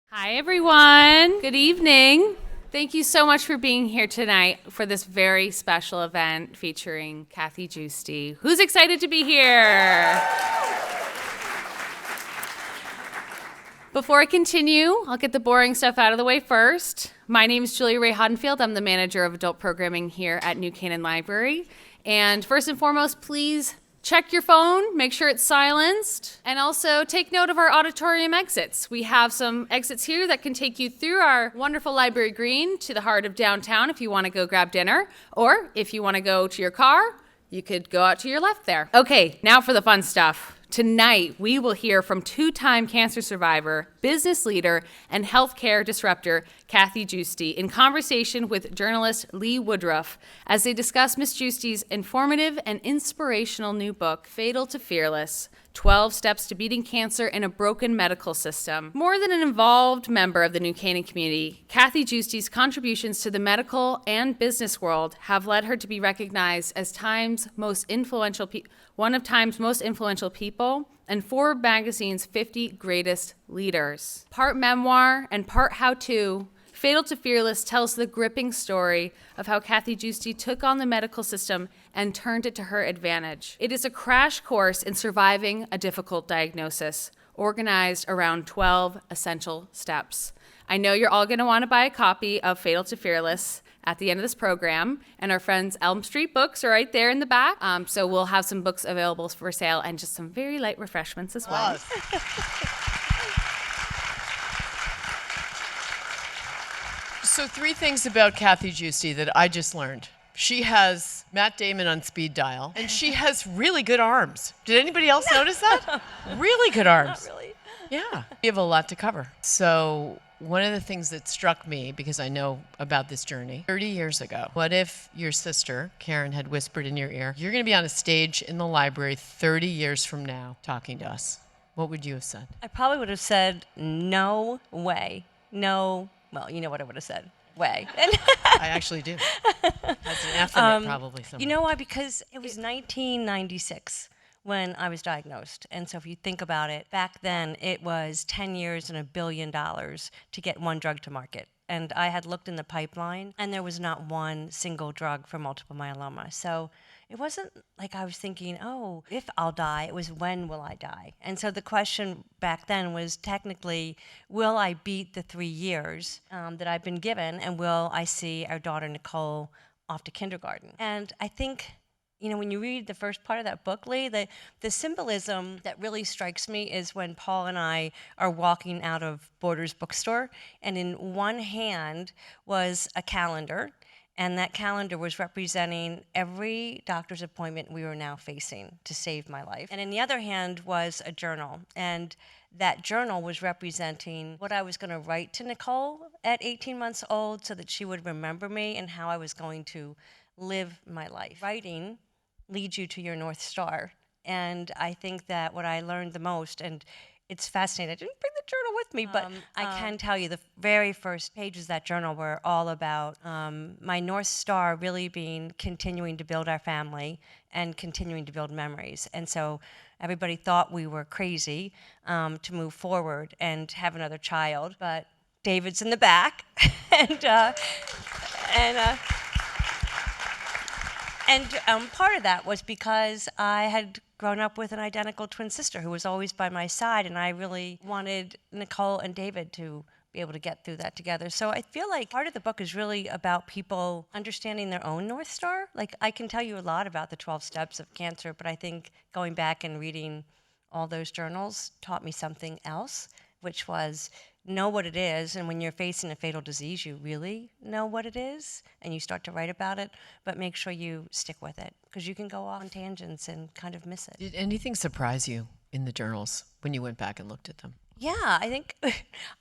Hi, everyone. Good evening. Thank you so much for being here tonight for this very special event featuring Kathy Giusti. Who's excited to be here? Before I continue, I'll get the boring stuff out of the way first. My name is Julia Ray Hoddenfield. I'm the manager of adult programming here at New Canaan Library. And first and foremost, please check your phone, make sure it's silenced, and also take note of our auditorium exits. We have some exits here that can take you through our wonderful library green to the heart of downtown if you want to go grab dinner, or if you want to go to your car, you could go out to your left there. Okay, now for the fun stuff. Tonight, we will hear from two-time cancer survivor, business leader, and healthcare disruptor, Kathy Giusti, in conversation with journalist Lee Woodruff as they discuss Ms. Giusti's informative and inspirational new book, Fatal to Fearless: 12 Steps to Beating Cancer in a Broken Medical System. More than an involved member of the New Canaan community, Kathy Giusti's contributions to the medical and business world have led her to be recognized as one of Time's most influential people and Forbes magazine's 50 greatest leaders. Part memoir and part how-to, Fatal to Fearless tells the gripping story of how Kathy Giusti took on the medical system and turned it to her advantage. It is a crash course in surviving a difficult diagnosis, organized around 12 essential steps. I know you're all going to want to buy a copy of Fatal to Fearless at the end of this program, and our friends Elm Street Books are right there in the back. So we'll have some books available for sale and just some very light refreshments as well. So 3 things about Kathy Giusti that I just learned. She has Matt Damon on speed dial, and she has really good arms. Did anybody else notice that? Really good arms. Not really. Yeah. We have a lot to cover. So one of the things that struck me, because I know about this journey, 30 years ago, what if your sister, Karen, had whispered in your ear, you're going to be on a stage in the library 30 years from now talking to us? What would you have said? I probably would have said, no way. No, well, you know what I would have said. Way. I actually do. That's an F in it probably somewhere. You know why? Because it was 1996 when I was diagnosed. And so if you think about it, back then it was 10 years and $1 billion to get one drug to market. And I had looked in the pipeline, and there was not one single drug for multiple myeloma. So it wasn't like I was thinking, oh, if I'll die, it was when will I die? And so the question back then was technically, will I beat the 3 years that I've been given, and will I see our daughter Nicole off to kindergarten? And I think, you know, when you read the first part of that book, Lee, the symbolism that really strikes me is when Paul and I are walking out of Borders bookstore, and in one hand was a calendar, and that calendar was representing every doctor's appointment we were now facing to save my life. And in the other hand was a journal, and that journal was representing what I was going to write to Nicole at 18 months old so that she would remember me and how I was going to live my life. Writing leads you to your North Star. And I think that what I learned the most, and it's fascinating, I didn't bring the journal with me, but I can tell you the very first pages of that journal were all about my North Star really being continuing to build our family and continuing to build memories. And so everybody thought we were crazy to move forward and have another child, but David's in the back, and part of that was because I had grown up with an identical twin sister who was always by my side, and I really wanted Nicole and David to be able to get through that together. So I feel like part of the book is really about people understanding their own North Star. Like, I can tell you a lot about the 12 steps of cancer, but I think going back and reading all those journals taught me something else, which was know what it is, and when you're facing a fatal disease, you really know what it is, and you start to write about it, but make sure you stick with it, because you can go off on tangents and kind of miss it. Did anything surprise you in the journals when you went back and looked at them? Yeah, I think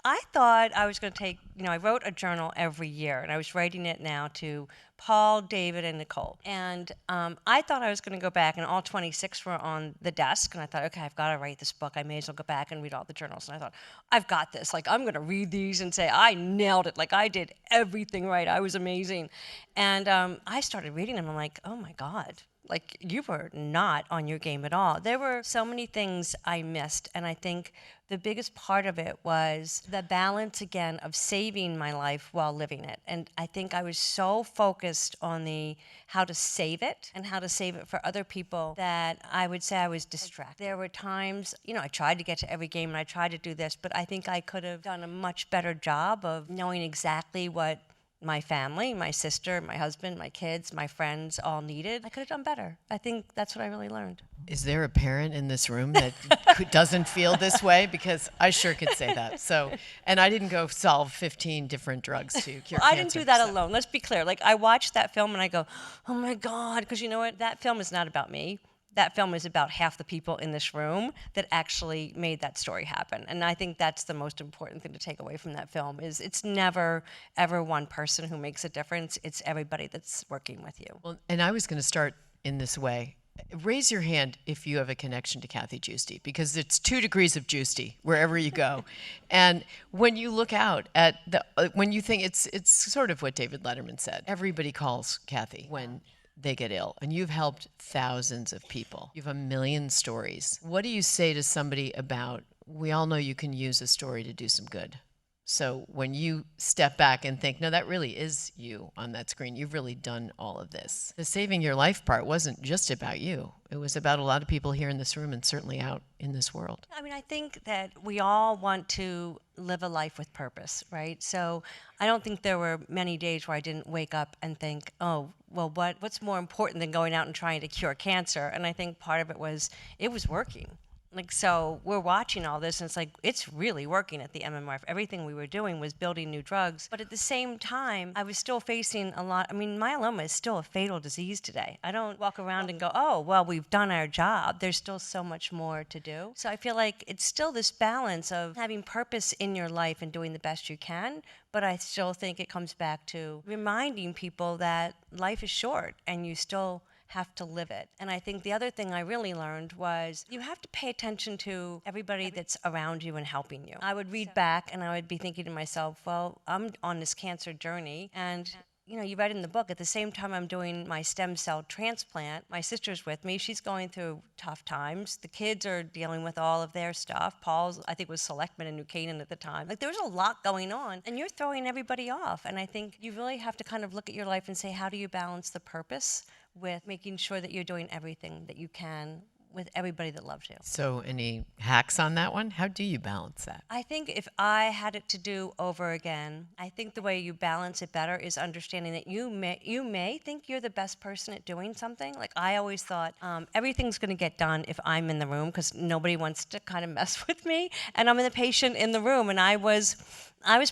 I thought I was going to take, I wrote a journal every year, and I was writing it now to Paul, David, and Nicole. And I thought I was going to go back, and all 26 were on the desk, and I thought, okay, I've got to write this book. I may as well go back and read all the journals. And I thought, I've got this. Like, I'm going to read these and say, I nailed it. Like, I did everything right. I was amazing. And I started reading them. I'm like, oh, my God. Like, you were not on your game at all. There were so many things I missed, and I think the biggest part of it was the balance again of saving my life while living it. And I think I was so focused on the how to save it and how to save it for other people that I would say I was distracted. There were times, I tried to get to every game and I tried to do this, but I think I could have done a much better job of knowing exactly what my family, my sister, my husband, my kids, my friends all needed. I could have done better. I think that's what I really learned. Is there a parent in this room that doesn't feel this way? Because I sure could say that. So, and I didn't go solve 15 different drugs to cure cancer. I didn't do that alone. Let's be clear. Like, I watched that film and I go, oh my God, because you know what? That film is not about me. That film is about half the people in this room that actually made that story happen. And I think that's the most important thing to take away from that film is it's never, ever one person who makes a difference. It's everybody that's working with you. Well, and I was going to start in this way. Raise your hand if you have a connection to Kathy Giusti, because it's 2 degrees of Giusti wherever you go. And when you look out at when you think it's sort of what David Letterman said, everybody calls Kathy when they get ill, and you've helped thousands of people. You have 1 million stories. What do you say to somebody about, we all know you can use a story to do some good? So when you step back and think, no, that really is you on that screen, you've really done all of this. The saving your life part wasn't just about you. It was about a lot of people here in this room and certainly out in this world. I mean, I think that we all want to live a life with purpose, right? So I don't think there were many days where I didn't wake up and think, oh, well, what's more important than going out and trying to cure cancer? And I think part of it was working. Like, so we're watching all this, and it's like, it's really working at the MMRF. Everything we were doing was building new drugs. But at the same time, I was still facing a lot. I mean, myeloma is still a fatal disease today. I don't walk around and go, oh, well, we've done our job. There's still so much more to do. So I feel like it's still this balance of having purpose in your life and doing the best you can. But I still think it comes back to reminding people that life is short and you still have to live it. And I think the other thing I really learned was you have to pay attention to everybody that's around you and helping you. I would read back and I would be thinking to myself, well, I'm on this cancer journey, and you read in the book, at the same time I'm doing my stem cell transplant, my sister's with me. She's going through tough times. The kids are dealing with all of their stuff. Paul's, I think, was selectman in New Canaan at the time. Like, there was a lot going on, and you're throwing everybody off. And I think you really have to kind of look at your life and say, how do you balance the purpose with making sure that you're doing everything that you can with everybody that loves you. So any hacks on that one? How do you balance that? I think if I had it to do over again, I think the way you balance it better is understanding that you may think you're the best person at doing something. Like, I always thought everything's going to get done if I'm in the room, because nobody wants to kind of mess with me, and I'm the patient in the room. And I was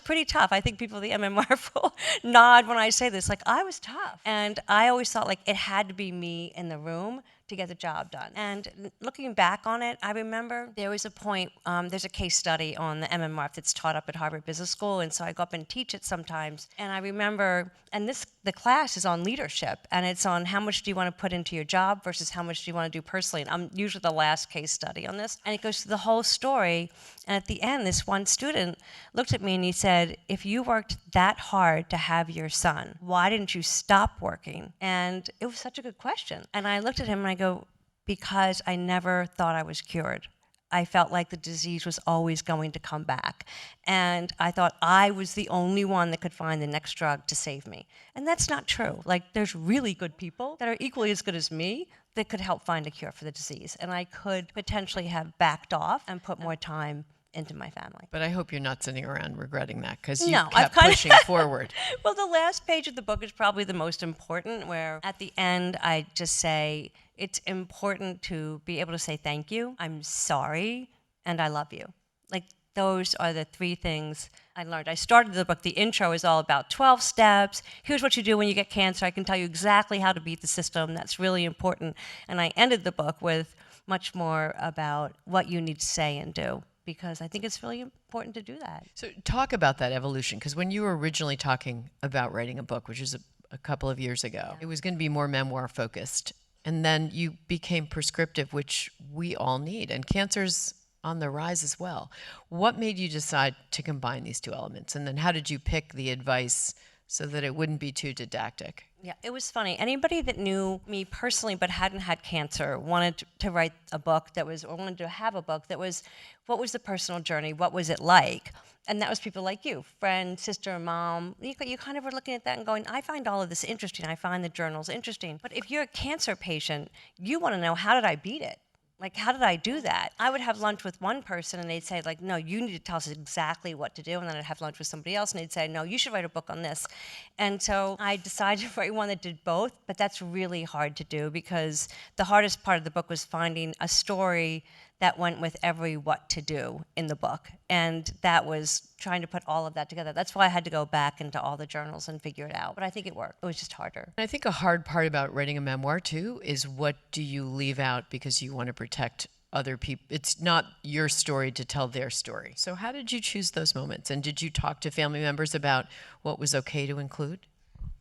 pretty tough. I think people at the MMRF will nod when I say this. Like, I was tough. And I always thought, like, it had to be me in the room to get the job done. And looking back on it, I remember there was a point, there's a case study on the MMRF that's taught up at Harvard Business School, and so I go up and teach it sometimes. And I remember, and the class is on leadership, and it's on how much do you want to put into your job versus how much do you want to do personally. And I'm usually the last case study on this. And it goes through the whole story, and at the end, this one student looked at me and he said, if you worked that hard to have your son, why didn't you stop working? And it was such a good question. And I looked at him and I go, because I never thought I was cured. I felt like the disease was always going to come back. And I thought I was the only one that could find the next drug to save me. And that's not true. Like, there's really good people that are equally as good as me that could help find a cure for the disease. And I could potentially have backed off and put more time into my family. But I hope you're not sitting around regretting that, because you No, kept pushing forward. Well, the last page of the book is probably the most important, where at the end I just say, it's important to be able to say thank you, I'm sorry, and I love you. Like, those are the 3 things I learned. I started the book, the intro is all about 12 steps. Here's what you do when you get cancer. I can tell you exactly how to beat the system. That's really important. And I ended the book with much more about what you need to say and do, because I think it's really important to do that. So talk about that evolution, because when you were originally talking about writing a book, which is a couple of years ago, it was going to be more memoir focused. And then you became prescriptive, which we all need. And cancer's on the rise as well. What made you decide to combine these 2 elements? And then how did you pick the advice so that it wouldn't be too didactic. Yeah, it was funny. Anybody that knew me personally but hadn't had cancer wanted to write a book that was, or wanted to have a book that was, what was the personal journey? What was it like? And that was people like you, friend, sister, mom. You kind of were looking at that and going, I find all of this interesting. I find the journals interesting. But if you're a cancer patient, you want to know, how did I beat it? Like, how did I do that? I would have lunch with one person and they'd say, like, no, you need to tell us exactly what to do. And then I'd have lunch with somebody else and they'd say, no, you should write a book on this. And so I decided to write one that did both, but that's really hard to do because the hardest part of the book was finding a story that went with every what to do in the book. And that was trying to put all of that together. That's why I had to go back into all the journals and figure it out. But I think it worked. It was just harder. I think a hard part about writing a memoir too is, what do you leave out because you want to protect other people? It's not your story to tell their story. So how did you choose those moments? And did you talk to family members about what was okay to include?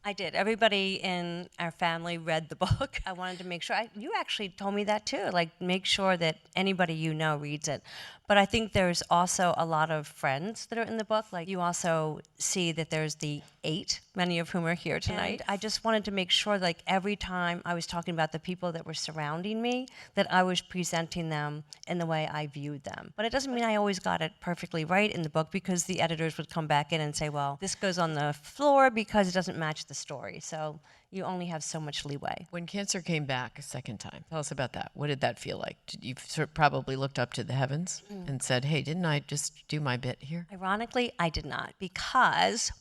I did. Everybody in our family read the book. I wanted to make sure. You actually told me that too. Like, make sure that anybody you know reads it. But I think there's also a lot of friends that are in the book. Like, you also see that there's the 8, many of whom are here tonight. And I just wanted to make sure, like, every time I was talking about the people that were surrounding me, that I was presenting them in the way I viewed them. But it doesn't mean I always got it perfectly right in the book, because the editors would come back in and say, well, this goes on the floor because it doesn't match the story. So you only have so much leeway. When cancer came back a second time, tell us about that. What did that feel like? You probably looked up to the heavens and said, hey, didn't I just do my bit here? Ironically, I did not, because,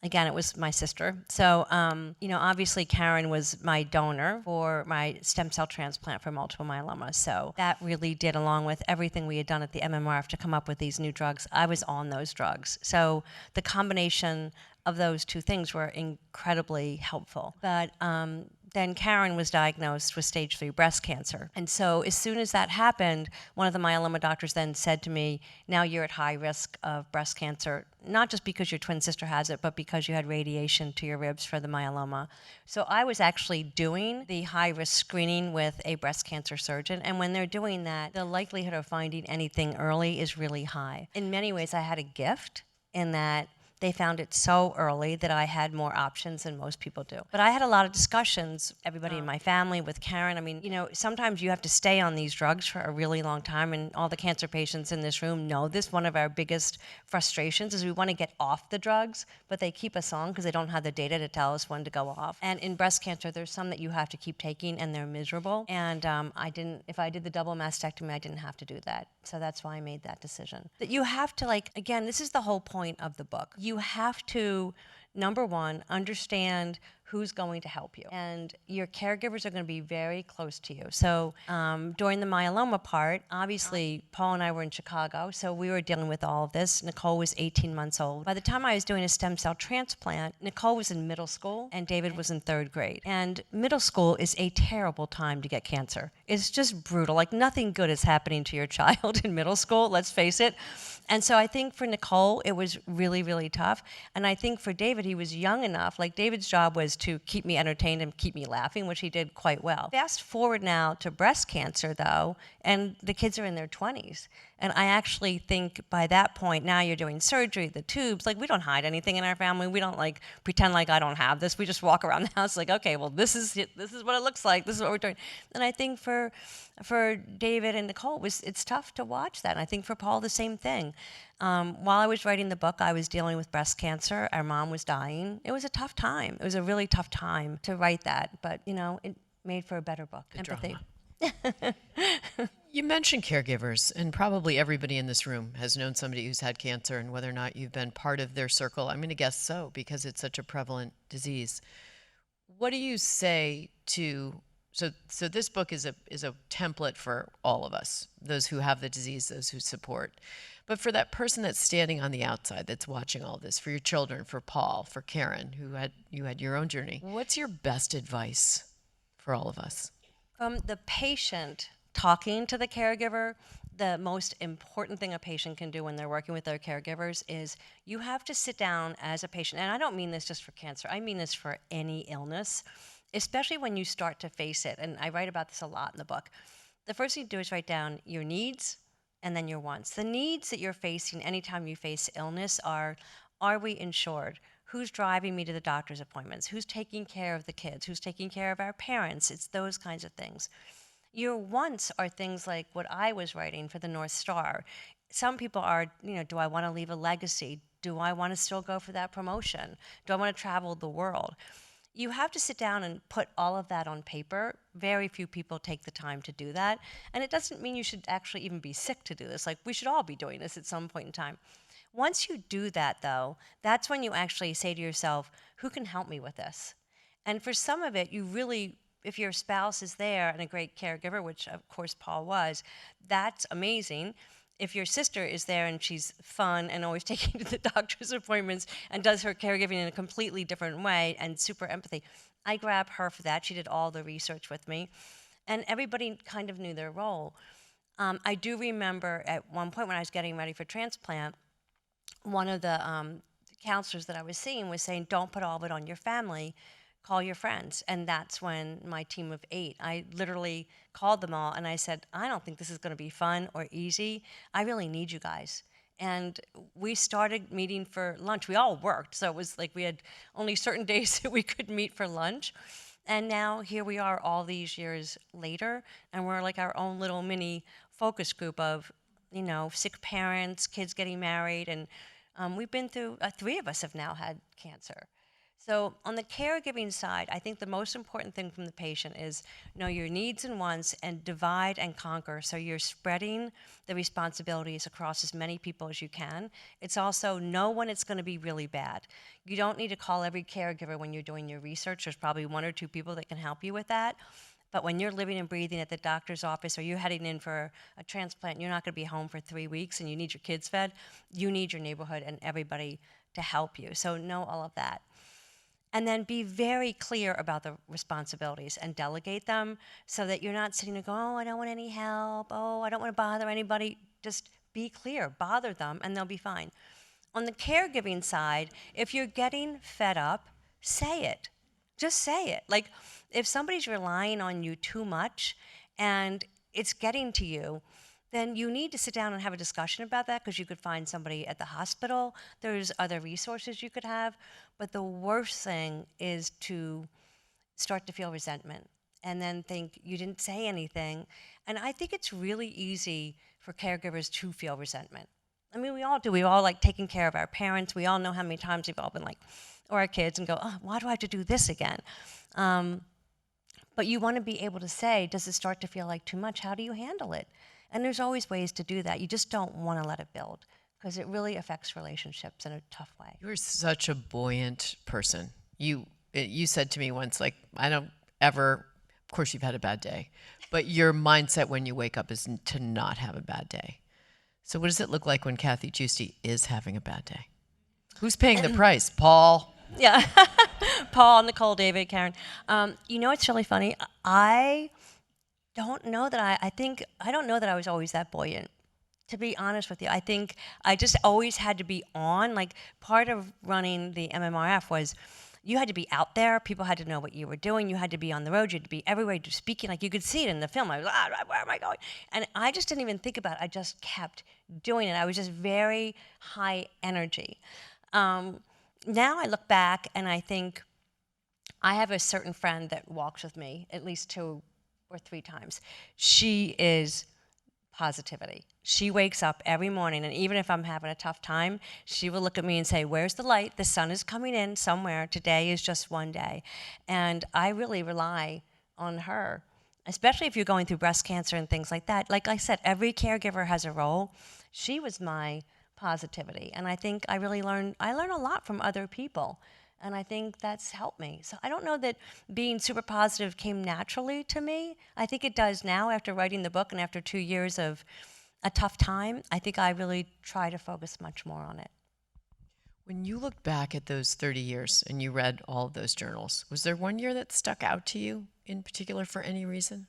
again, it was my sister. So, obviously Karen was my donor for my stem cell transplant for multiple myeloma. So that really did, along with everything we had done at the MMRF to come up with these new drugs, I was on those drugs. So the combination of those two things were incredibly helpful. But then Karen was diagnosed with stage 3 breast cancer. And so as soon as that happened, one of the myeloma doctors then said to me, now you're at high risk of breast cancer, not just because your twin sister has it, but because you had radiation to your ribs for the myeloma. So I was actually doing the high-risk screening with a breast cancer surgeon. And when they're doing that, the likelihood of finding anything early is really high. In many ways, I had a gift in that they found it so early that I had more options than most people do. But I had a lot of discussions, everybody in my family, with Karen. I mean, sometimes you have to stay on these drugs for a really long time, and all the cancer patients in this room know this. One of our biggest frustrations is we want to get off the drugs, but they keep us on because they don't have the data to tell us when to go off. And in breast cancer, there's some that you have to keep taking, and they're miserable. And if I did the double mastectomy, I didn't have to do that. So that's why I made that decision. That you have to, again, this is the whole point of the book. You have to, number one, understand who's going to help you. And your caregivers are going to be very close to you. So during the myeloma part, obviously, Paul and I were in Chicago, so we were dealing with all of this. Nicole was 18 months old. By the time I was doing a stem cell transplant, Nicole was in middle school and David was in 3rd grade. And middle school is a terrible time to get cancer. It's just brutal. Like, nothing good is happening to your child in middle school, let's face it. And so I think for Nicole, it was really, really tough. And I think for David, he was young enough. Like, David's job was to keep me entertained and keep me laughing, which he did quite well. Fast forward now to breast cancer, though, and the kids are in their 20s. And I actually think by that point, now you're doing surgery, the tubes, we don't hide anything in our family. We don't pretend like I don't have this. We just walk around the house like, okay, well, this is it. This is what it looks like. This is what we're doing. And I think for David and Nicole, it's tough to watch that. And I think for Paul, the same thing. While I was writing the book, I was dealing with breast cancer. Our mom was dying. It was a tough time. It was a really tough time to write that. But, it made for a better book. The Empathy. Drama. You mentioned caregivers, and probably everybody in this room has known somebody who's had cancer, and whether or not you've been part of their circle, I'm going to guess so, because it's such a prevalent disease. What do you say to, so this book is a template for all of us, those who have the disease, those who support. But for that person that's standing on the outside, that's watching all this, for your children, for Paul, for Karen, you had your own journey, what's your best advice for all of us? From the patient talking to the caregiver, the most important thing a patient can do when they're working with their caregivers is you have to sit down as a patient, and I don't mean this just for cancer, I mean this for any illness, especially when you start to face it, and I write about this a lot in the book. The first thing you do is write down your needs and then your wants. The needs that you're facing anytime you face illness are we insured? Who's driving me to the doctor's appointments? Who's taking care of the kids? Who's taking care of our parents? It's those kinds of things. Your wants are things like what I was writing for the North Star. Some people are, do I want to leave a legacy? Do I want to still go for that promotion? Do I want to travel the world? You have to sit down and put all of that on paper. Very few people take the time to do that. And it doesn't mean you should actually even be sick to do this. Like, we should all be doing this at some point in time. Once you do that, though, that's when you actually say to yourself, who can help me with this? And for some of it, you really, if your spouse is there and a great caregiver, which of course Paul was, that's amazing. If your sister is there and she's fun and always taking you to the doctor's appointments and does her caregiving in a completely different way and super empathy, I grab her for that. She did all the research with me. And everybody kind of knew their role. I do remember at one point when I was getting ready for transplant, one of the counselors that I was seeing was saying, don't put all of it on your family, call your friends. And that's when my team of 8, I literally called them all and I said, I don't think this is going to be fun or easy. I really need you guys. And we started meeting for lunch. We all worked, so it was like we had only certain days that we could meet for lunch. And now here we are all these years later, and we're like our own little mini focus group of, sick parents, kids getting married, and we've been through, 3 of us have now had cancer. So on the caregiving side, I think the most important thing from the patient is know your needs and wants and divide and conquer. So you're spreading the responsibilities across as many people as you can. It's also know when it's going to be really bad. You don't need to call every caregiver when you're doing your research. There's probably 1 or 2 people that can help you with that. But when you're living and breathing at the doctor's office or you're heading in for a transplant, you're not going to be home for 3 weeks and you need your kids fed, you need your neighborhood and everybody to help you. So know all of that. And then be very clear about the responsibilities and delegate them so that you're not sitting there going, oh, I don't want any help. Oh, I don't want to bother anybody. Just be clear, bother them, and they'll be fine. On the caregiving side, if you're getting fed up, say it. Just say it. Like, if somebody's relying on you too much and it's getting to you, then you need to sit down and have a discussion about that because you could find somebody at the hospital. There's other resources you could have. But the worst thing is to start to feel resentment and then think you didn't say anything. And I think it's really easy for caregivers to feel resentment. I mean, we all do. We all like taking care of our parents. We all know how many times we've all been like, or our kids, and go, oh, why do I have to do this again? But you want to be able to say, does it start to feel like too much? How do you handle it? And there's always ways to do that. You just don't want to let it build because it really affects relationships in a tough way. You are such a buoyant person. You said to me once, like, I don't ever, of course you've had a bad day, but your mindset when you wake up is to not have a bad day. So what does it look like when Kathy Giusti is having a bad day? Who's paying the price? Paul? Yeah. Paul, Nicole, David, Karen. It's really funny. I don't know that I don't know that I was always that buoyant. To be honest with you, I think I just always had to be on. Like, part of running the MMRF was you had to be out there. People had to know what you were doing. You had to be on the road. You had to be everywhere just speaking. Like, you could see it in the film. I was, where am I going? And I just didn't even think about it. I just kept doing it. I was just very high energy. Now I look back and I think I have a certain friend that walks with me at least 2 or 3 times. She is positivity. She wakes up every morning, and even if I'm having a tough time, she will look at me and say, where's the light? The sun is coming in somewhere. Today is just one day. And I really rely on her, especially if you're going through breast cancer and things like that. Like I said, every caregiver has a role. She was my positivity, and I think I learn a lot from other people. And I think that's helped me. So I don't know that being super positive came naturally to me. I think it does now after writing the book and after 2 years of a tough time. I think I really try to focus much more on it. When you look back at those 30 years and you read all of those journals, was there one year that stuck out to you in particular for any reason?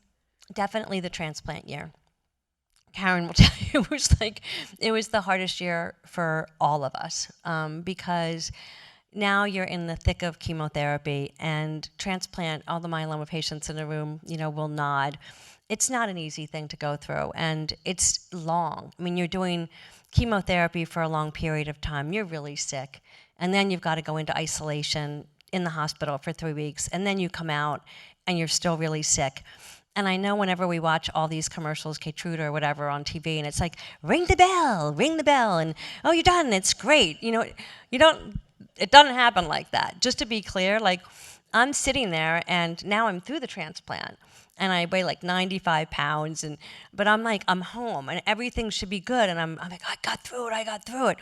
Definitely the transplant year. Karen will tell you it was the hardest year for all of us because now you're in the thick of chemotherapy and transplant. All the myeloma patients in the room, will nod. it's not an easy thing to go through, and it's long. I mean, you're doing chemotherapy for a long period of time. You're really sick, and then you've got to go into isolation in the hospital for 3 weeks, and then you come out and you're still really sick. And I know whenever we watch all these commercials, Keytruda or whatever on TV, and it's like, ring the bell, and oh, you're done, it's great. It doesn't happen like that. Just to be clear, like, I'm sitting there, and now I'm through the transplant, and I weigh like 95 pounds, but I'm like, I'm home, and everything should be good, and I'm like, I got through it.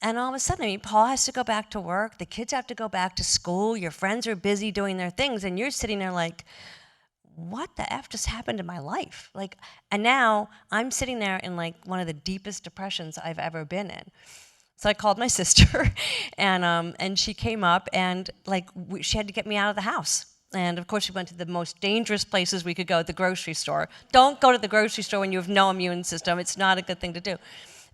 And all of a sudden, I mean, Paul has to go back to work, the kids have to go back to school, your friends are busy doing their things, and you're sitting there like, what the F just happened in my life? Like, and now I'm sitting there in like one of the deepest depressions I've ever been in. So I called my sister, and she came up, and like she had to get me out of the house. And of course, we went to the most dangerous places we could go, the grocery store. Don't go to the grocery store when you have no immune system. It's not a good thing to do.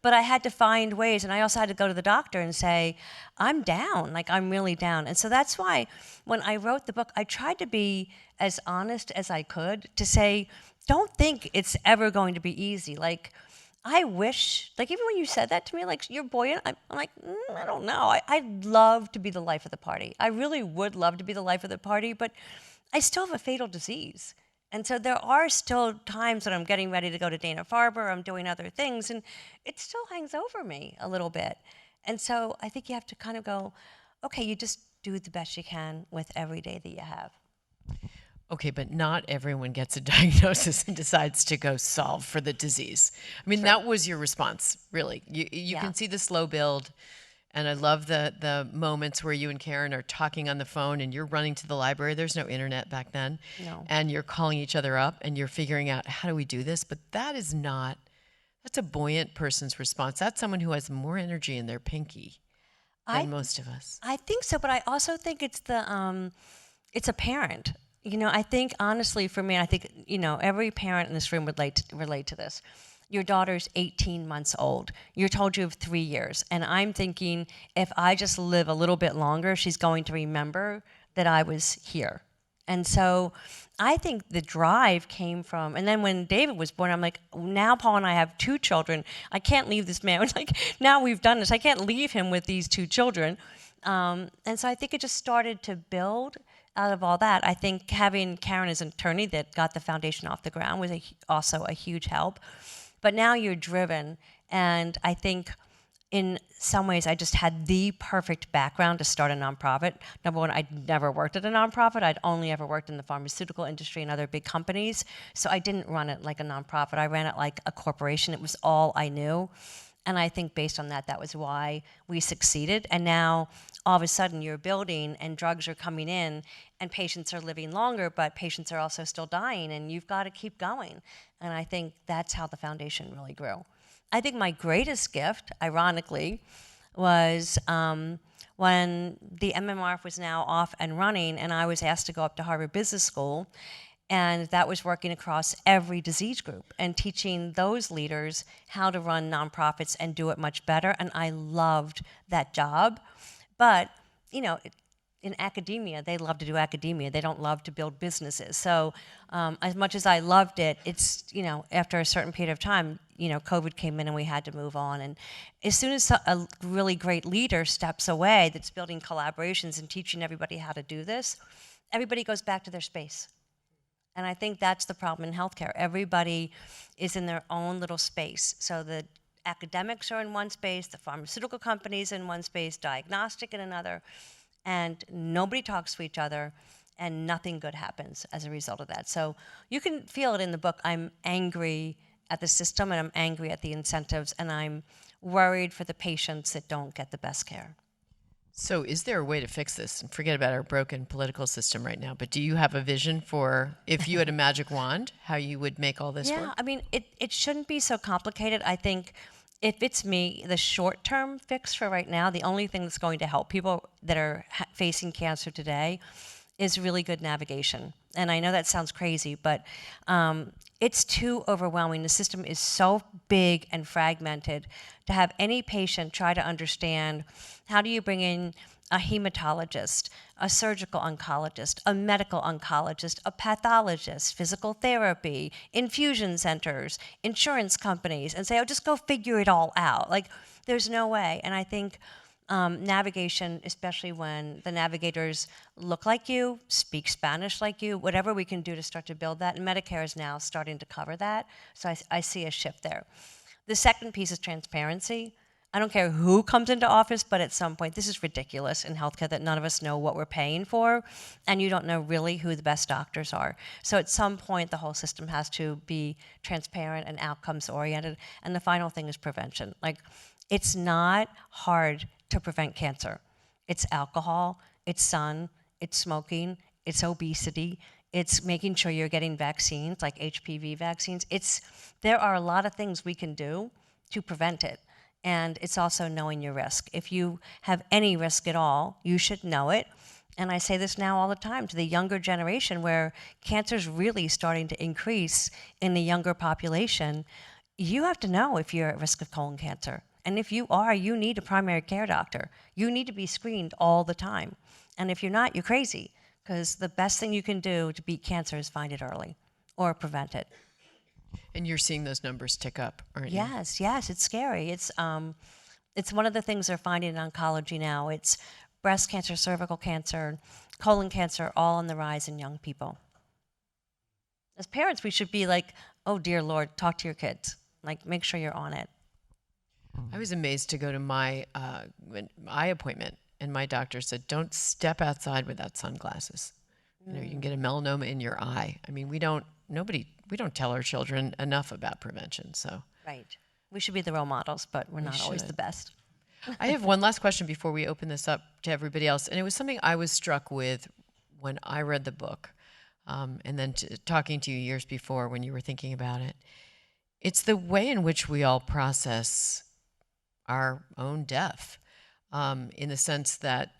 But I had to find ways, and I also had to go to the doctor and say, I'm down, like I'm really down. And so that's why when I wrote the book, I tried to be as honest as I could to say, don't think it's ever going to be easy. Like, I wish, like even when you said that to me, like you're buoyant, I'm like, I don't know. I'd love to be the life of the party. I really would love to be the life of the party, but I still have a fatal disease. And so there are still times when I'm getting ready to go to Dana-Farber, I'm doing other things, and it still hangs over me a little bit. And so I think you have to kind of go, okay, you just do the best you can with every day that you have. Okay, but not everyone gets a diagnosis and decides to go solve for the disease. I mean, that was your response, really. You can see the slow build. And I love the moments where you and Karen are talking on the phone and you're running to the library. There's no internet back then. No. And you're calling each other up and you're figuring out, how do we do this? But that's a buoyant person's response. That's someone who has more energy in their pinky than most of us. I think so, but I also think it's it's a parent. I think honestly for me, I think, every parent in this room would relate to this. Your daughter's 18 months old. You're told you have 3 years. And I'm thinking, if I just live a little bit longer, she's going to remember that I was here. And so I think the drive came from, and then when David was born, I'm like, now Paul and I have 2 children. I can't leave this man. Like, now we've done this. I can't leave him with these 2 children. And so I think it just started to build out of all that. I think having Karen as an attorney that got the foundation off the ground was also a huge help. But now you're driven, and I think in some ways I just had the perfect background to start a nonprofit. Number one, I'd never worked at a nonprofit. I'd only ever worked in the pharmaceutical industry and other big companies. So I didn't run it like a nonprofit. I ran it like a corporation. It was all I knew. And I think based on that, that was why we succeeded. And now all of a sudden you're building and drugs are coming in and patients are living longer, but patients are also still dying, and you've got to keep going. And I think that's how the foundation really grew. I think my greatest gift, ironically, was when the MMRF was now off and running, and I was asked to go up to Harvard Business School, and that was working across every disease group and teaching those leaders how to run nonprofits and do it much better. And I loved that job. But, in academia, they love to do academia. They don't love to build businesses. So as much as I loved it, it's, after a certain period of time, COVID came in and we had to move on. And as soon as a really great leader steps away that's building collaborations and teaching everybody how to do this, everybody goes back to their space. And I think that's the problem in healthcare. Everybody is in their own little space. So the academics are in one space, the pharmaceutical companies in one space, diagnostic in another, and nobody talks to each other, and nothing good happens as a result of that. So you can feel it in the book. I'm angry at the system, and I'm angry at the incentives, and I'm worried for the patients that don't get the best care. So is there a way to fix this? And forget about our broken political system right now, but do you have a vision for, if you had a magic wand, how you would make all this work? Yeah, I mean, it shouldn't be so complicated. I think if it's me, the short-term fix for right now, the only thing that's going to help people that are facing cancer today is really good navigation. And I know that sounds crazy, but it's too overwhelming. The system is so big and fragmented to have any patient try to understand, how do you bring in a hematologist, a surgical oncologist, a medical oncologist, a pathologist, physical therapy, infusion centers, insurance companies, and say, oh, just go figure it all out. Like, there's no way. And I think navigation, especially when the navigators look like you, speak Spanish like you, whatever we can do to start to build that. And Medicare is now starting to cover that. So I see a shift there. The second piece is transparency. I don't care who comes into office, but at some point, this is ridiculous in healthcare that none of us know what we're paying for, and you don't know really who the best doctors are. So at some point, the whole system has to be transparent and outcomes oriented. And the final thing is prevention. Like, it's not hard to prevent cancer. It's alcohol, it's sun, it's smoking, it's obesity, it's making sure you're getting vaccines like HPV vaccines. There are a lot of things we can do to prevent it. And it's also knowing your risk. If you have any risk at all, you should know it. And I say this now all the time to the younger generation, where cancer's really starting to increase in the younger population. You have to know if you're at risk of colon cancer. And if you are, you need a primary care doctor. You need to be screened all the time. And if you're not, you're crazy, because the best thing you can do to beat cancer is find it early or prevent it. And you're seeing those numbers tick up, aren't you? Yes, it's scary. It's one of the things they're finding in oncology now. It's breast cancer, cervical cancer, colon cancer, all on the rise in young people. As parents, we should be like, oh dear Lord, talk to your kids. Like, make sure you're on it. I was amazed to go to my eye appointment, and my doctor said, don't step outside without sunglasses. You know, you can get a melanoma in your eye. I mean, we don't tell our children enough about prevention, so. Right. We should be the role models, but we're not always the best. I have one last question before we open this up to everybody else, and it was something I was struck with when I read the book, and then talking to you years before when you were thinking about it. It's the way in which we all process our own death, in the sense that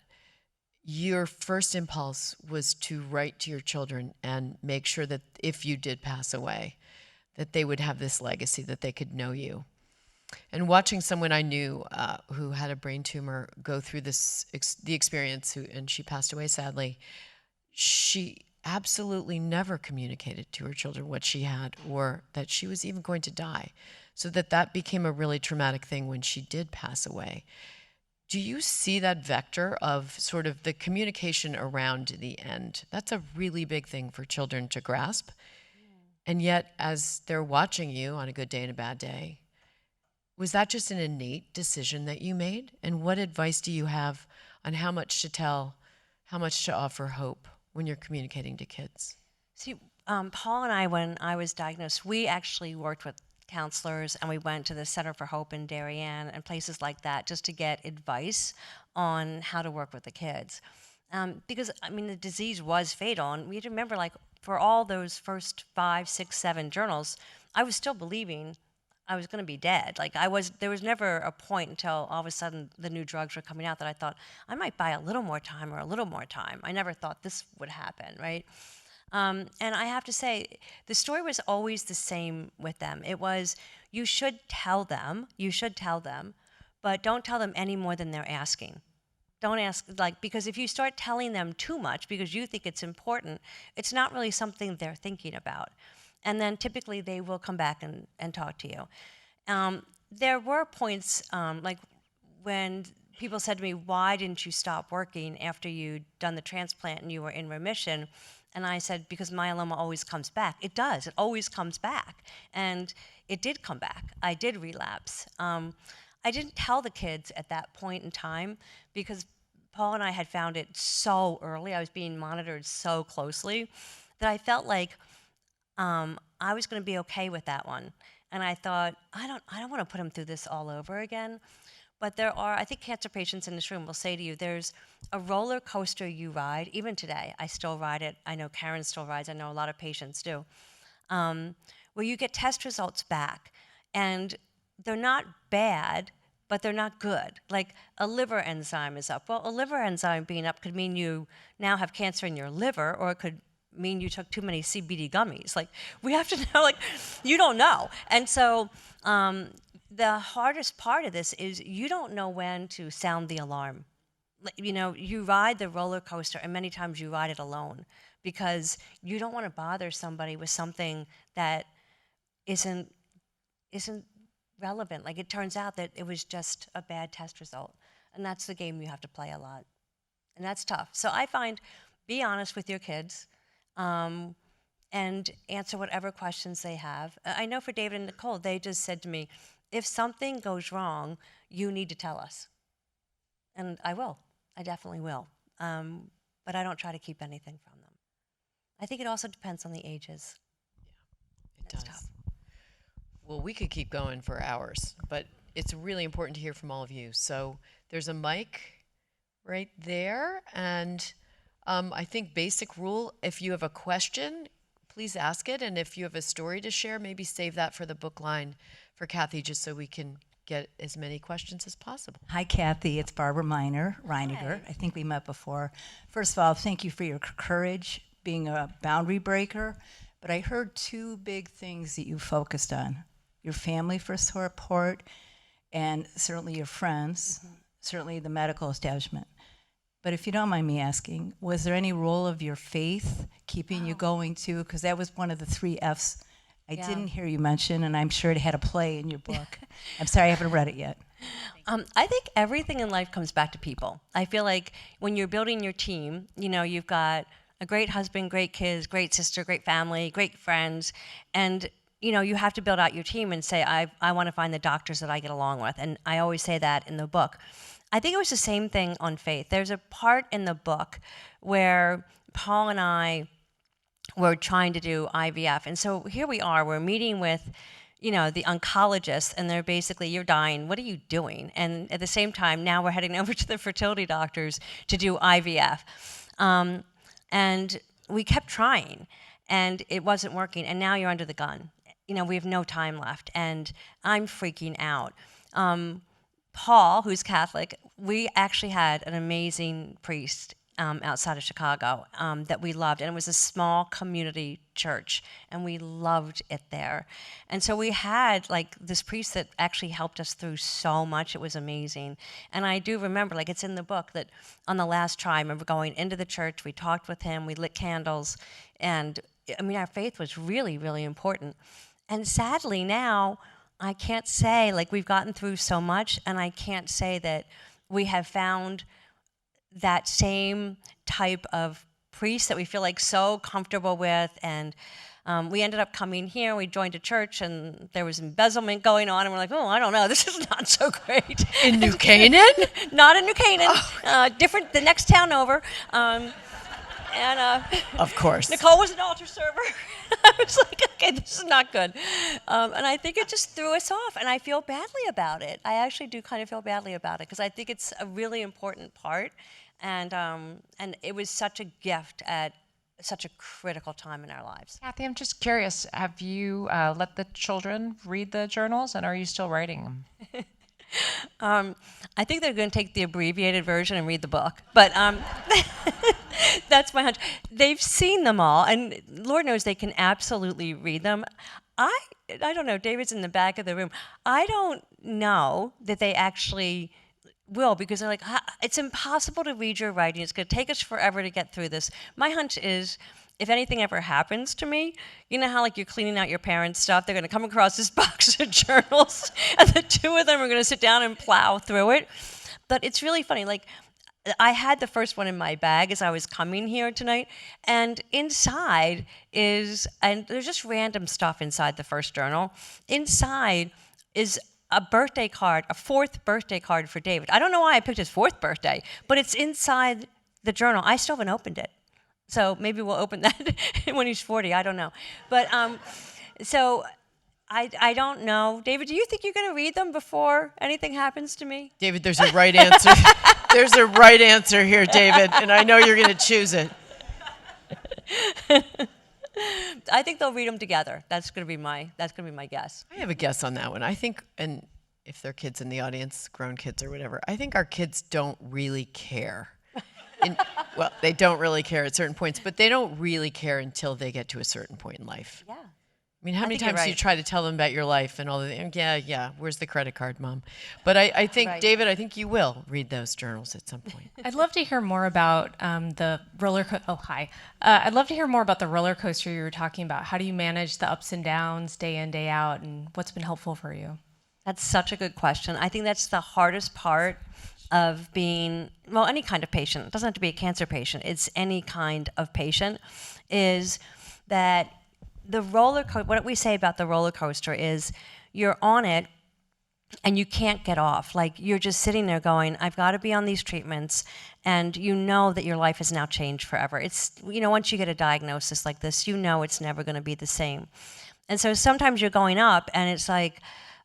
your first impulse was to write to your children and make sure that if you did pass away, that they would have this legacy, that they could know you. And watching someone I knew who had a brain tumor go through the experience, and she passed away sadly, she absolutely never communicated to her children what she had, or that she was even going to die. So that became a really traumatic thing when she did pass away. Do you see that vector of sort of the communication around the end? That's a really big thing for children to grasp. And yet, as they're watching you on a good day and a bad day, was that just an innate decision that you made? And what advice do you have on how much to tell, how much to offer hope when you're communicating to kids? See, Paul and I, when I was diagnosed, we actually worked with counselors, and we went to the Center for Hope in Darien and places like that just to get advice on how to work with the kids. Because, I mean, the disease was fatal, and we had to remember, like, for all those first 5, 6, 7 journals, I was still believing I was going to be dead. Like, there was never a point until all of a sudden the new drugs were coming out that I thought, I might buy a little more time or a little more time. I never thought this would happen, right? And I have to say, the story was always the same with them. It was, you should tell them, but don't tell them any more than they're asking. Don't ask, because if you start telling them too much because you think it's important, it's not really something they're thinking about. And then typically they will come back and talk to you. There were points, like when people said to me, why didn't you stop working after you'd done the transplant and you were in remission? And I said, because myeloma always comes back. It does, it always comes back. And it did come back. I did relapse. I didn't tell the kids at that point in time because Paul and I had found it so early. I was being monitored so closely that I felt like I was going to be okay with that one. And I thought, I don't want to put him through this all over again. But there are, I think cancer patients in this room will say to you, there's a roller coaster you ride, even today. I still ride it. I know Karen still rides. I know a lot of patients do. Where you get test results back, and they're not bad, but they're not good. Like a liver enzyme is up. Well, a liver enzyme being up could mean you now have cancer in your liver, or it could mean you took too many CBD gummies. Like, we have to know, like, you don't know. And so the hardest part of this is you don't know when to sound the alarm. You know, you ride the roller coaster, and many times you ride it alone because you don't want to bother somebody with something that isn't relevant. Like, it turns out that it was just a bad test result, and that's the game you have to play a lot, and that's tough. So I find, be honest with your kids, and answer whatever questions they have. I know for David and Nicole, they just said to me, if something goes wrong, you need to tell us. And I will. I definitely will. But I don't try to keep anything from them. I think it also depends on the ages. It It's does. tough. Well, we could keep going for hours, but it's really important to hear from all of you. So there's a mic right there, and I think basic rule, if you have a question, please ask it, and if you have a story to share, maybe save that for the book line for Kathy, just so we can get as many questions as possible. Hi, Kathy. It's Barbara Reiniger. I think we met before. First of all, thank you for your courage, being a boundary breaker. But I heard two big things that you focused on: your family for support, and certainly your friends, certainly the medical establishment. But if you don't mind me asking, was there any role of your faith keeping you going too? Because that was one of the 3 F's I didn't hear you mention, and I'm sure it had a play in your book. I'm sorry, I haven't read it yet. I think everything in life comes back to people. I feel like when you're building your team, you know, you've got a great husband, great kids, great sister, great family, great friends, and you know, you have to build out your team and say, I want to find the doctors that I get along with. And I always say that in the book. I think it was the same thing on faith. There's a part in the book where Paul and I were trying to do IVF. And so here we are, we're meeting with, you know, the oncologists, and they're basically, you're dying, what are you doing? And at the same time, now we're heading over to the fertility doctors to do IVF. And we kept trying, and it wasn't working, and now you're under the gun. You know, we have no time left, and I'm freaking out. Paul, who's Catholic, we actually had an amazing priest outside of Chicago that we loved, and it was a small community church, and we loved it there. And so we had like this priest that actually helped us through so much. It was amazing. And I do remember, like, it's in the book, that on the last try, I remember going into the church, we talked with him, we lit candles, and I mean, our faith was really, really important. And sadly now, I can't say, like, we've gotten through so much, and I can't say that we have found that same type of priest that we feel like so comfortable with. And we ended up coming here, we joined a church, and there was embezzlement going on, and we're like, oh, I don't know, this is not so great. In New Canaan? Not in New Canaan, different, the next town over. Of course. Nicole was an altar server. I was like, okay, this is not good. And I think it just threw us off, and I feel badly about it. I actually do kind of feel badly about it, because I think it's a really important part, and it was such a gift at such a critical time in our lives. Kathy, I'm just curious, have you let the children read the journals, and are you still writing them? I think they're going to take the abbreviated version and read the book, but that's my hunch. They've seen them all, and Lord knows they can absolutely read them. I don't know, David's in the back of the room. I don't know that they actually will, because they're like, it's impossible to read your writing. It's going to take us forever to get through this. My hunch is, if anything ever happens to me, you know how, like, you're cleaning out your parents' stuff, they're going to come across this box of journals, and the two of them are going to sit down and plow through it. But it's really funny. Like, I had the first one in my bag as I was coming here tonight, and inside and there's just random stuff inside the first journal. Inside is a birthday card, a 4th birthday card for David. I don't know why I picked his 4th birthday, but it's inside the journal. I still haven't opened it. So maybe we'll open that when he's 40, I don't know. But so I don't know. David, do you think you're going to read them before anything happens to me? David, there's a right answer. There's a right answer here, David, and I know you're going to choose it. I think they'll read them together. That's going to be my guess. I have a guess on that one. I think, and if there are kids in the audience, grown kids or whatever, I think our kids don't really care. Well, they don't really care at certain points, but they don't really care until they get to a certain point in life. Yeah. I mean, how many think you're times do you right. try to tell them about your life and all the, yeah, where's the credit card, Mom? But I think, Right. David, I think you will read those journals at some point. I'd love to hear more about the I'd love to hear more about the roller coaster you were talking about. How do you manage the ups and downs day in, day out, and what's been helpful for you? That's such a good question. I think that's the hardest part of being, well, any kind of patient. It doesn't have to be a cancer patient. It's any kind of patient, is that the roller coaster, what we say about the roller coaster is you're on it and you can't get off. Like, you're just sitting there going, I've got to be on these treatments, and you know that your life has now changed forever. It's, once you get a diagnosis like this, you know it's never going to be the same. And so sometimes you're going up and it's like,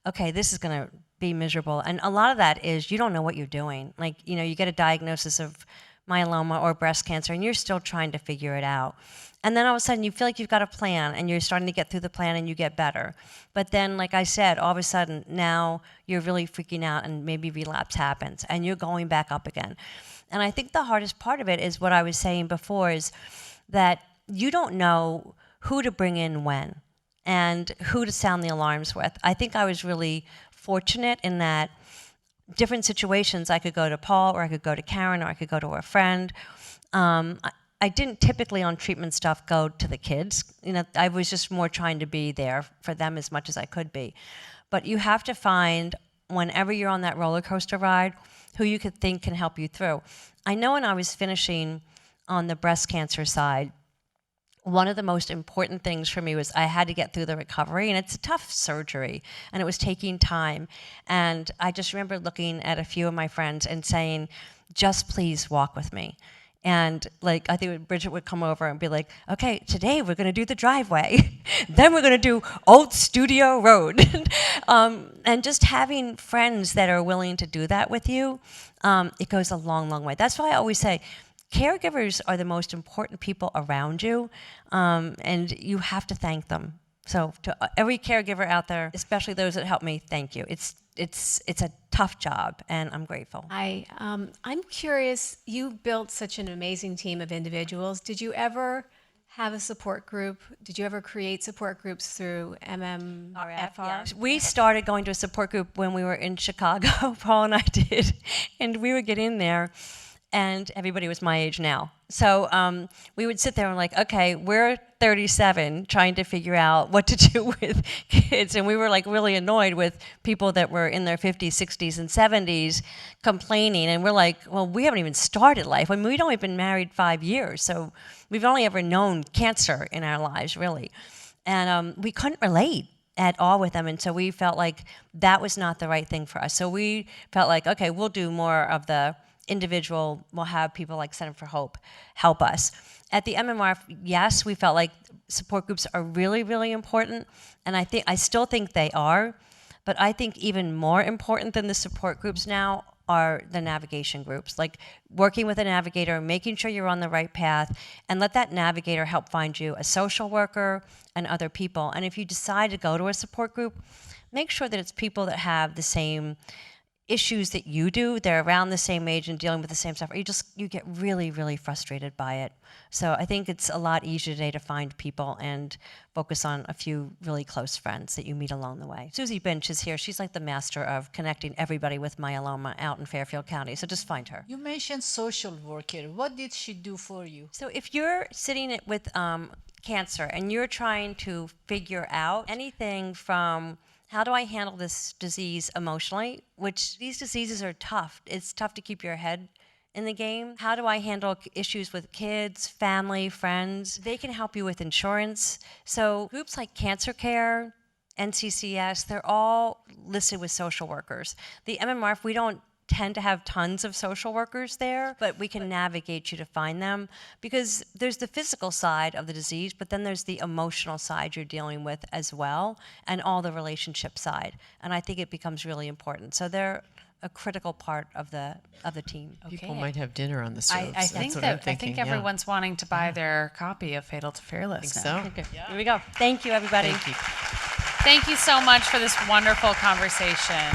okay, this is going to be miserable. And a lot of that is you don't know what you're doing. Like, you get a diagnosis of myeloma or breast cancer and you're still trying to figure it out. And then all of a sudden you feel like you've got a plan and you're starting to get through the plan and you get better. But then, like I said, all of a sudden now you're really freaking out and maybe relapse happens and you're going back up again. And I think the hardest part of it is what I was saying before, is that you don't know who to bring in when and who to sound the alarms with. I think I was really fortunate in that different situations I could go to Paul, or I could go to Karen, or I could go to a friend. I didn't typically on treatment stuff go to the kids. I was just more trying to be there for them as much as I could be. But you have to find, whenever you're on that roller coaster ride, who you could think can help you through. I know when I was finishing on the breast cancer side, one of the most important things for me was I had to get through the recovery, and it's a tough surgery, and it was taking time. And I just remember looking at a few of my friends and saying, just please walk with me. And I think Bridget would come over and be like, okay, today we're going to do the driveway. Then we're going to do Old Studio Road. And just having friends that are willing to do that with you, it goes a long, long way. That's why I always say, caregivers are the most important people around you, and you have to thank them. So to every caregiver out there, especially those that help me, thank you. It's a tough job, and I'm grateful. I'm curious, you built such an amazing team of individuals. Did you ever have a support group? Did you ever create support groups through MMRF? Yeah. We started going to a support group when we were in Chicago, Paul and I did, and we would get in there, and everybody was my age now. So we would sit there and okay, we're 37 trying to figure out what to do with kids. And we were really annoyed with people that were in their 50s, 60s, and 70s complaining. And we're like, well, we haven't even started life. I mean, we'd only been married 5 years. So we've only ever known cancer in our lives, really. And we couldn't relate at all with them. And so we felt like that was not the right thing for us. So we felt like, okay, we'll do more of the individual. We'll have people like Center for Hope help us. At the MMRF, yes, we felt like support groups are really, really important, and I still think they are, but I think even more important than the support groups now are the navigation groups, like working with a navigator, making sure you're on the right path, and let that navigator help find you a social worker and other people. And if you decide to go to a support group, make sure that it's people that have the same issues that you do, they're around the same age and dealing with the same stuff, or you get really, really frustrated by it. So I think it's a lot easier today to find people and focus on a few really close friends that you meet along the way. Susie Bench is here. She's like the master of connecting everybody with myeloma out in Fairfield County, so just find her. You mentioned social worker. What did she do for you? So if you're sitting with cancer and you're trying to figure out anything from how do I handle this disease emotionally, which these diseases are tough. It's tough to keep your head in the game. How do I handle issues with kids, family, friends? They can help you with insurance. So groups like Cancer Care, NCCS, they're all listed with social workers. The MMRF, we don't tend to have tons of social workers there, but we can navigate you to find them, because there's the physical side of the disease, but then there's the emotional side you're dealing with as well, and all the relationship side. And I think it becomes really important. So they're a critical part of the team. People might have dinner on the stove. I think everyone's wanting to buy their copy of Fatal to Fearless. So. Okay. Here we go. Thank you, everybody. Thank you. Thank you so much for this wonderful conversation.